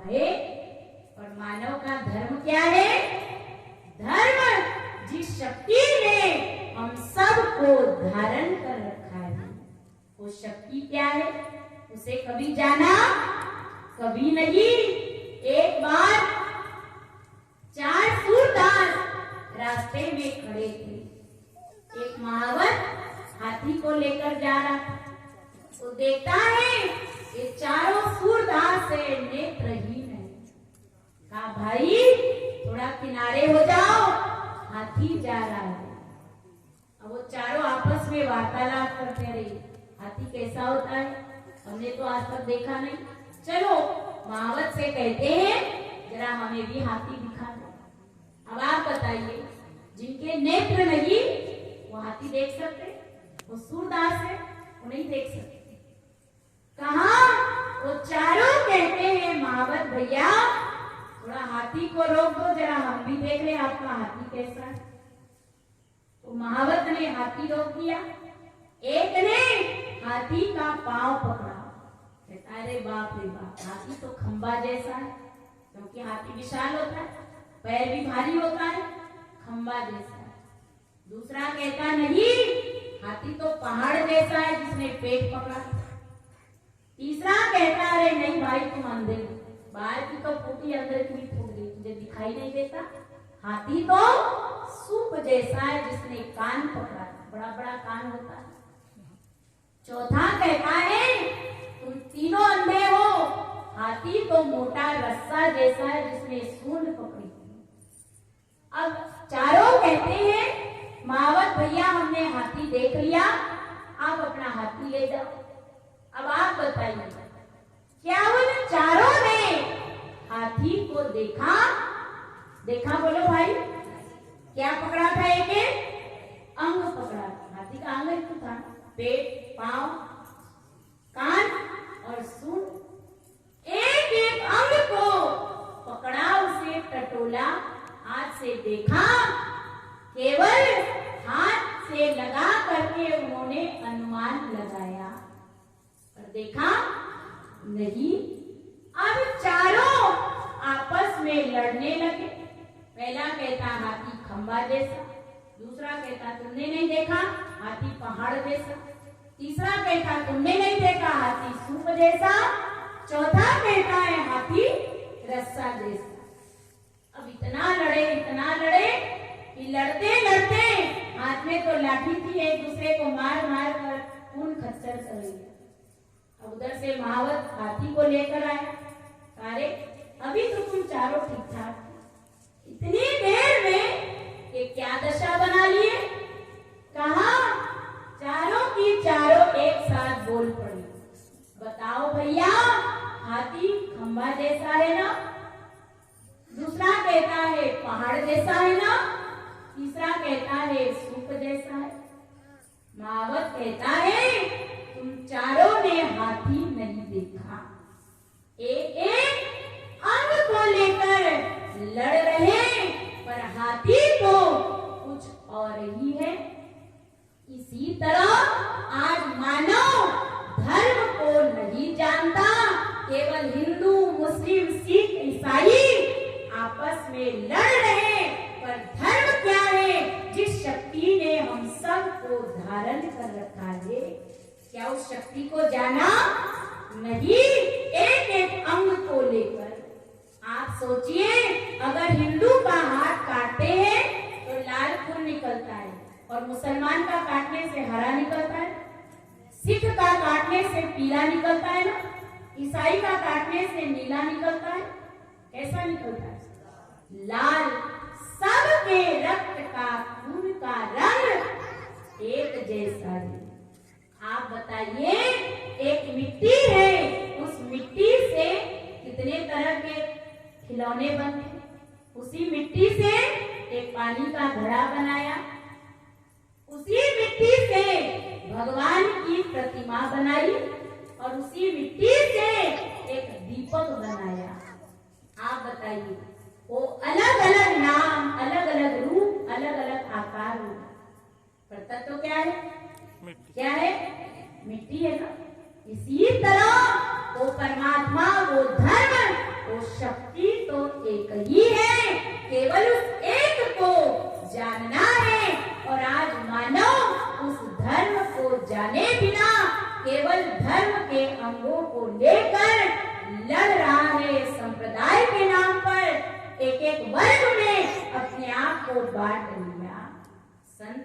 है। और मानव का धर्म क्या है? धर्म जिस शक्ति ने हम सबको धारण कर रखा है, वो शक्ति क्या है? उसे कभी जाना? कभी नहीं। एक बार 4 सूरदास रास्ते में खड़े थे। एक महावत हाथी को लेकर जा रहा था। वो देखता है ये चारों सूरदास से नेत्रहीन है। कहा भाई थोड़ा किनारे हो जाओ, हाथी जा रहा है। अब वो चारों आपस में वार्तालाप करते रहे, हाथी कैसा होता है, हमने तो आज तक देखा नहीं, चलो महावत से कहते हैं जरा हमें भी हाथी दिखा दो। अब आप बताइए, जिनके नेत्र नहीं वो हाथी देख सकते? वो सूरदास है, वो नहीं देख सकते। कहा वो चारों कहते हैं महावत भैया थोड़ा हाथी को रोक दो, जरा हम भी देख ले आपका हाथी कैसा है। तो महावत ने हाथी रोक दिया। एक ने हाथी का पांव पकड़ा, कहता अरे बाप रे बाप, हाथी तो खंबा जैसा है, क्योंकि हाथी विशाल होता है, पैर भी भारी होता है, खंबा जैसा है। दूसरा कहता नहीं, हाथी तो पहाड़ जैसा है जिसने पेट पकड़ा। तीसरा कहता अरे नहीं भाई तुम अंधे हो, बाहर की तो फूटी अंदर की भी फूट गई, तुझे दिखाई नहीं देता। हाथी तो सूप जैसा है जिसने कान पकड़ा, बड़ा बड़ा कान होता है। चौथा कहता है तुम तीनों अंधे हो, हाथी तो मोटा रस्सा जैसा है जिसने सूंड पकड़ी। अब चारों कहते हैं महावत भैया हमने हाथी देख लिया, आप अपना हाथी ले जाओ। अब आप बताइए क्या उन चारों ने हाथी को देखा? देखा बोलो भाई, क्या पकड़ा था? एक अंग पकड़ा था, हाथी का अंग एक था, पेट, पांव, कान और सूंड। एक एक अंग को पकड़ा, उसे टटोला, हाथ से देखा, केवल हाथ से लगा करके उन्होंने अनुमान लगाया, पर देखा नहीं। अब चारों आपस में लड़ने लगे। पहला कहता हाथी खंबा जैसा, दूसरा कहता तुमने नहीं देखा हाथी पहाड़ जैसा, तीसरा कहता तुमने नहीं देखा हाथी सूप जैसा, चौथा कहता है हाथी रस्सा जैसा। अब इतना लड़े कि लड़ते लड़ते हाथ में तो लाठी थी, एक दूसरे को मार मार कर खून खच्चर कर लिया। अब उधर से महावत हाथी को लेकर आया, अरे अभी तो तुम चारों ठीक ठाक, इतनी देर में ये क्या दशा बना लिए? कहा चारों की चारों एक साथ बोल पड़ी, बताओ भैया हाथी खंबा जैसा है ना, दूसरा कहता है पहाड़ जैसा है ना, तीसरा कहता है सूप जैसा है। महावत कहता है तुम चारों ने हाथी नहीं देखा, एक एक अंग को लेकर लड़ रहे, पर हाथी तो कुछ और ही है। इसी तरह आज मानव धर्म को नहीं जानता, केवल हिंदू, मुस्लिम, सिख, ईसाई आपस में लड़ रहे, पर धर्म क्या है? जिस शक्ति ने हम सबको धारण कर रखा है, क्या उस शक्ति को जाना? नहीं। एक एक अंग को लेकर आप सोचिए, अगर हिंदू का हाथ काटते हैं तो लाल खून निकलता है, और मुसलमान का काटने से हरा निकलता है, सिख का काटने से पीला निकलता है ना, ईसाई का काटने से नीला निकलता है। कैसा निकलता है? लाल। सबके रक्त का, खून का रंग एक जैसा है। आप बताइए, एक मिट्टी है, उस मिट्टी से कितने तरह के खिलौने बनते, उसी मिट्टी से एक पानी का घड़ा बनाया, उसी मिट्टी से भगवान की प्रतिमा बनाई, और उसी मिट्टी से एक दीपक बनाया। आप बताइए, वो अलग अलग नाम, अलग अलग रूप, अलग अलग आकार, पर तत्व क्या है? क्या है? मिट्टी है ना। इसी तरह वो परमात्मा, वो धर्म, वो जानना है। और आज मानव उस धर्म को जाने बिना केवल धर्म के अंगों को लेकर लड़ रहा है। संप्रदाय के नाम पर एक एक वर्ग में अपने आप को बांट लिया। संत